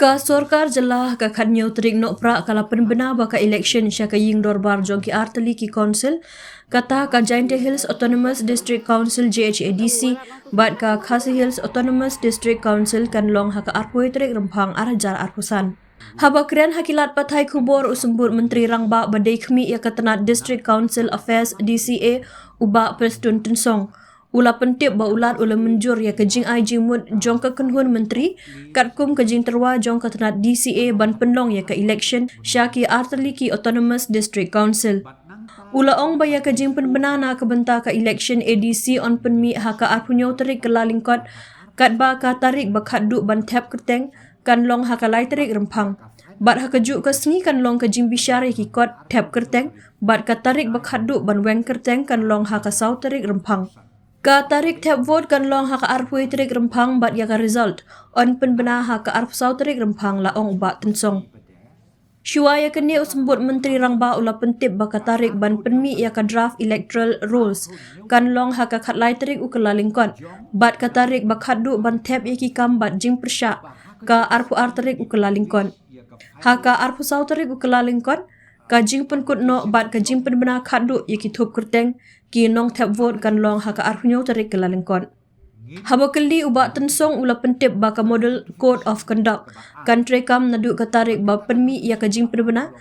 Ka sorkar jelah ka khanyo trik no pra kala penbena baka election sya ka ying dorbar jong ki arteli ki council kata ka Jaintia Hills Autonomous District Council JHADC bat ka Khasi Hills Autonomous District Council kan long haka arpoi trik rempang arajar arpusan. Haba krian hakilat pathai kubor usumbut Menteri Rangba badai khmi ya katanat District Council Affairs DCA uba Preston Tensong. Ula pentip ba ulat ula menjur ya kejing ai jimut jong ka kenhun menteri kat kum kejing terwa jong ka tanat DCA ban penlong ya ka election syaki arteli ki Autonomous District Council. Ula ong ba ya kejing penbenana ka benta ka election ADC on penmi haka arpunyo terik kelalingkot kat ba ka tarik ba khaddu ban tap kerteng kan long haka lai terik rempang. Bat haka juk ka sengi kan long kejing bisyari ki kot tap kerteng bat ka tarik ba khaddu ban weng kerteng kan long haka sau terik rempang. Ka tarik tap vote kan long haka arpui terik rempang bat ya ka result on penbena haka arp sau terik rempang la ong ubat tensong. Syuaya kene usembut Menteri Rangba ula pentip baka tarik ban penmi ya ka draft electoral rules kan long haka khatlai terik ukelalingkon bat ka tarik bakhaddu ban tap ya ki kam bat jing persya ka arpu ar terik ukelalingkon. Haka arpu sau terik ukelalingkon ka jing penkut no bat ka jing penbena khaddu ya ki thup kerteng ki nong tap vote kan long haka arpunyo terik kelalingkon. Haba keli ubat tensong ula pentip baka model code of conduct kan trekam nadu ka tarik ba penmi ya ka jing penbena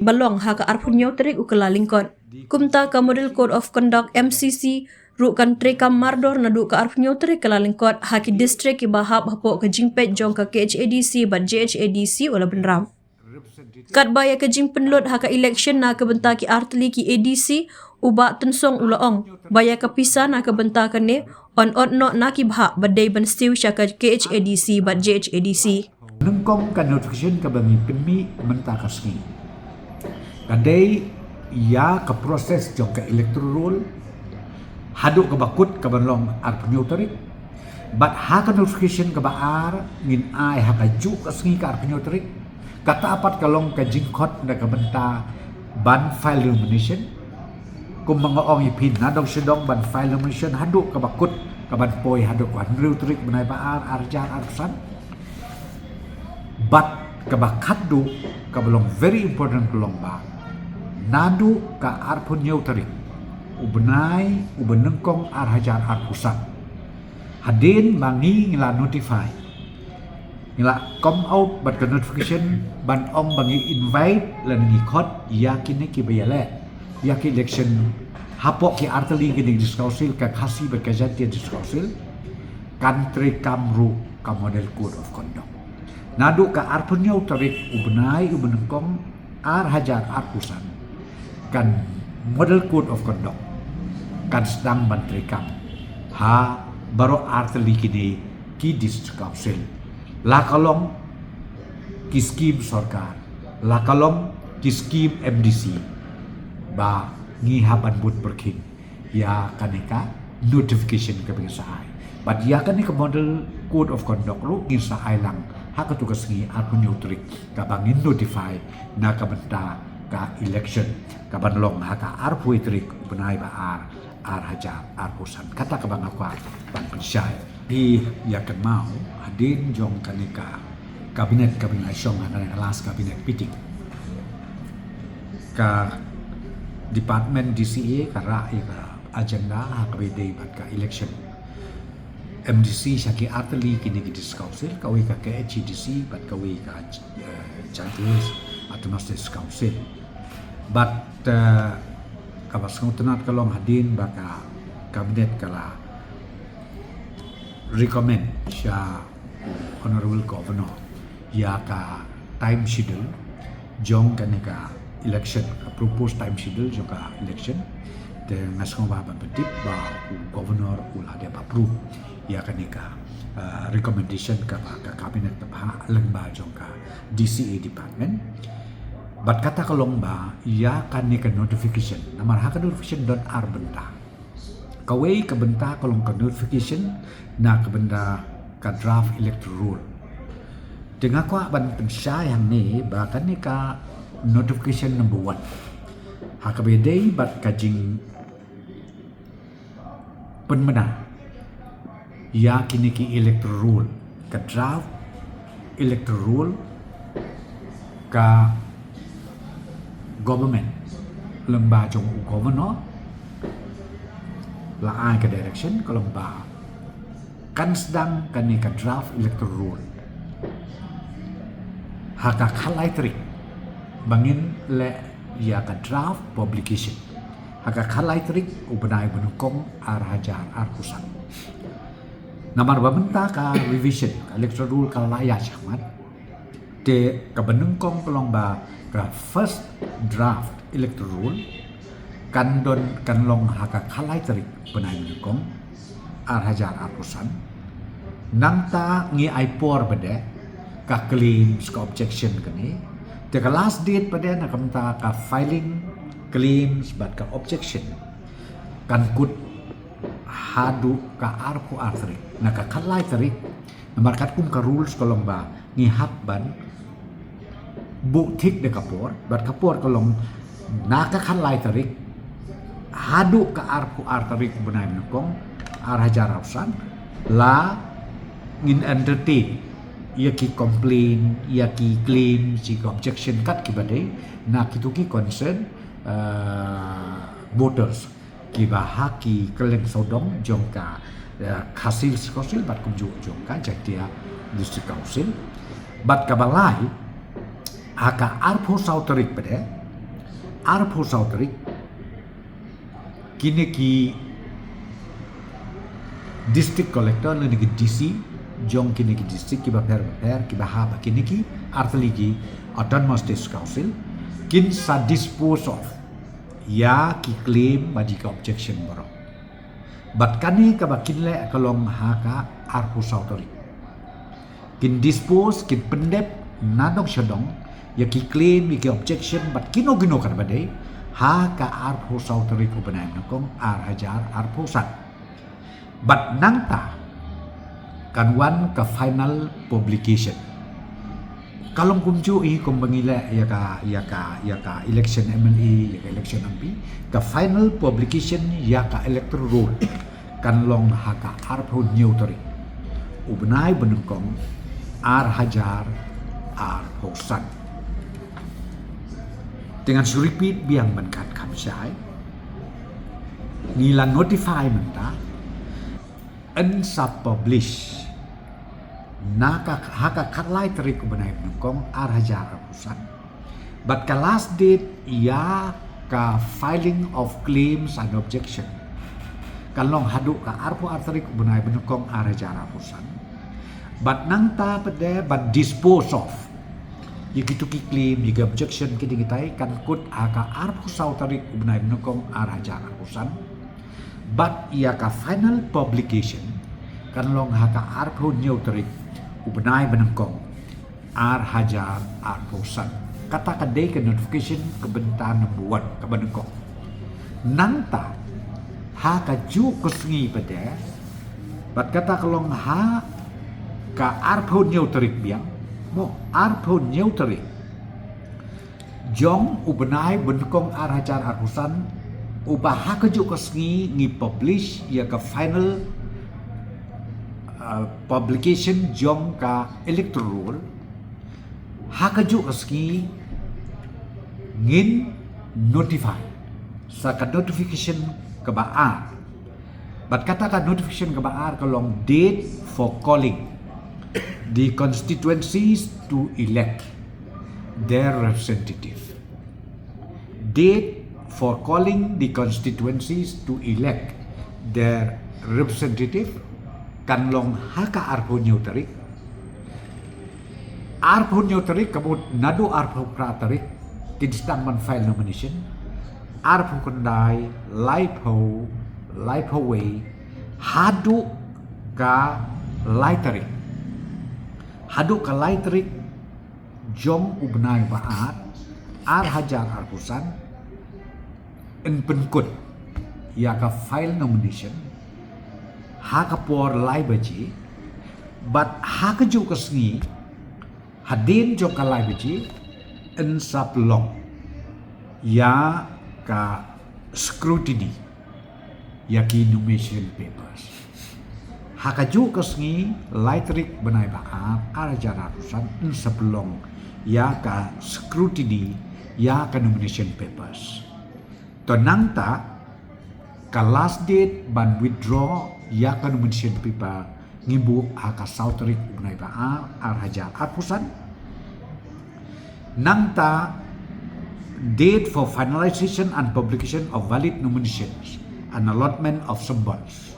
balong haka arpunyo terik ukelalingkon. Kumta ka model code of conduct MCC ru kan trekam mardor nadu ka arpunyo terik kelalingkon haki district ki bahap hapo ka jing pet jong ka KHADC ban JHADC ula benram. Kat baya ke jing penlut haka election na ke benta ki arteli ki ADC uba tensong ula ong baya ke pisa na ke benta kane on no na ki bha badai ban stiu syaka KHADC bat JHADC. Nengkong kan notification ka bangi penmi menta kasni. Kadai ya ke proses jong ka electoral roll haduk ke bakut ke banlong arpunyo terik bat haka notification ke baar ngin ai haka ju kasni ka arpunyo terik kata apat kalong ka jingkot na kabenta ban file illumination kung mga ong ipin na dong sidong ban file illumination haduk ka bakut ka ban poy haduk ka hanriw trik banay baar arjar arsan bat ka bakaddu ka balong very important kalong ba nadu ka arpunyo tarik ubenay ubenengkong arhajar arpusan hadin mangi ngila notify ngila come out bat ka notification ban ong bangi invite lan ngikot yakin ki bayale yakin election hapo ki arteli ki discouncil ka khasi bat ka Jaintia discouncil country kamru ka model code of conduct nadu ka arpunyo tarik ubenay ubenengkong ar hajar arpusan kan model code of conduct kan sedang bantri kam ha baro arteli kini ki district council lakalong ki skim sorkar lakalong ki skim MDC ba ngihaban but berking ya kaneka notification ke bangsa but ya kaneka model code of conduct lu ngisa lang haka tugas ngi arpunyo trik ka bangin notify na ka benta ka election ka banlong haka arpu trik benai ba ar hajar arpusan kata ka bang akwa ban pensyai di yakan mau hadin jong kaneka kabinet asyong ana last kabinet meeting ka department DCA kara ka agenda hakbede bat ka election MDC syaki arteli kini ki council kawi ka KHDC bat kawi ka Jaintia Hills Autonomous Council but kabas ngutenat kalong hadin baka kabinet kala recommend siya honorable governor ya ka time schedule jong kaneka election proposed time schedule jong ka election de ngasong ba petip ba governor ulah dia approve ya kaneka recommendation ka kabinet ba lengba jong ka DCA department bat kata kalong ba ya kaneka notification namar haka notification don ar benta kawai ka benta kalong ka notification na ka benda ka draft electoral rule dengan ko ban pensayang ni bahkan ni ka notification number 1 hakabedai bat kajing penmena ya kini ki electoral rule ka draft electoral ka government lemba jong governor la ai ka direction ka lemba kan sedang kan ni ka draft electoral haka khalai trik bangin le ya ka draft publication haka khalai trik ubenai benukong ar hajar ar pusat namar babenta ka revision electoral ka laya chamat te ka benukong kelongba ka first draft electoral kan don kan long haka khalai trik benai benukong ar hajar ar pusat nangta ngi aipor bede ka claims ka objection kani te ka last date pada na kamta ka filing claims but ka objection kan kut hadu ka arpu artri na ka khalai tarik namar kat kum ka rules kolong ba ngi hak ban bu thik de kapor bat kapor kolong na ka khalai tarik hadu ka arpu artri benai nokong ar hajar hausan la ngin entertain ia ki complain, ia ki claim, si objection kat ki badai, na kitu ki concern voters ki bahak ki keleng sodong jongka hasil skosil bat kumju jongka jaktia district council bat kabalai aka arpo sauterik pada arpo sauterik kini ki district collector le ki DC jong kini ki district ki baper ki bahaba kini ki arteligi autonomous district council kin sa dispose of ya ki claim badi ka objection baro bat kani ka bakin le kalong haka arpu sautori kin dispose kin pendep nanok syadong ya ki claim ki objection bat kino gino kan badai haka arpu sautori ko benai nakong ar hajar arpu sat bat nangta kan wan ka final publication kalong kumju kum bangila ya ka election MLA ya ka election MP ka final publication ya ka electoral roll kan long haka arpo neutori ubnai benengkong ar hajar ar hosan dengan suripit biang bankat kamsai nila notify menta ensa publish naka haka khalai tarik benai benukong ar hajar pusat but ka last date ya ka filing of claims and objection kalong hadu ka arpo ar tarik benai benukong ar hajar pusat but nangta pada but dispose of yigitu ki claim yiga objection kini kitai kan kut haka arpo sau tarik benai benukong ar hajar pusat but ia ka final publication kan long haka arpo nyau tarik ubenai benengkong ar hajar ar posan kata kadai ke notification kebentaan number 1 ke benengkong nangta ha ka ju kusngi pada bat kata kalong ha ka arpo nyau tarik biang mo arpo nyau tarik jong ubenai benengkong ar hajar ar posan ubah ha ka ju kusngi ngi publish ya ka final publication jong ka electoral hakaju aski ngin notify sa ka notification ka baar bat kata ka notification ka baar kalong date for calling the constituencies to elect their representative date for calling the constituencies to elect their representative kan long haka arpo nyutarik kabut nado arpo pratarik kinstang man file nomination arpo kandai life way hadu ka laitarik jom ubnai baat ar hajar arpusan en penkut ya ka file nomination haka por lai baji but haka jo kasngi hadin jo ka lai baji en saplong ya ka scrutiny ya ki nomination papers Hakaju kesngi laitrik benai baar arajar arusan sebelum ya ka scrutiny ya ka nomination papers. Tonang ta ka last date ban withdraw ya ka nomination paper ngibu haka sautrik benai baar arajar arusan. Nang ta date for finalization and publication of valid nominations and allotment of symbols.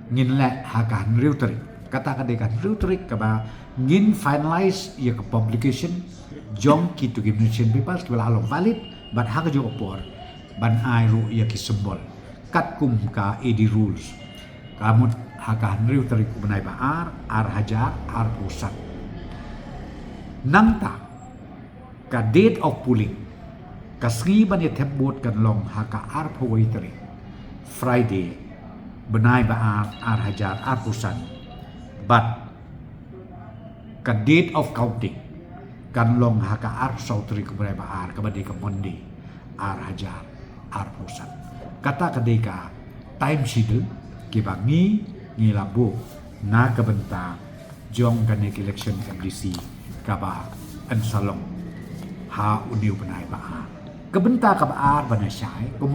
Ngin le haka riutrik kata kadekan riutrik kaba ngin finalize ya ke publication jong ki to nomination papers wala alo valid but haka jo opor ban ai ru ya ki symbol kat kum ka edi rules kamu haka riutrik benai baar ar hajar ar pusat nang ta ka date of polling kasngi ban ya tebot kan long haka ar pawitri Friday benai baar ar hajar ar pusat but ka date of counting kan long haka ar sautri ke benai baar ke badai ke Monday ar hajar ar pusat kata kadeka time schedule ki bangi ngilabu na kebenta jong kanek election MDC kaba an salong ha uniu benai baar kebenta kabar banai syai kumo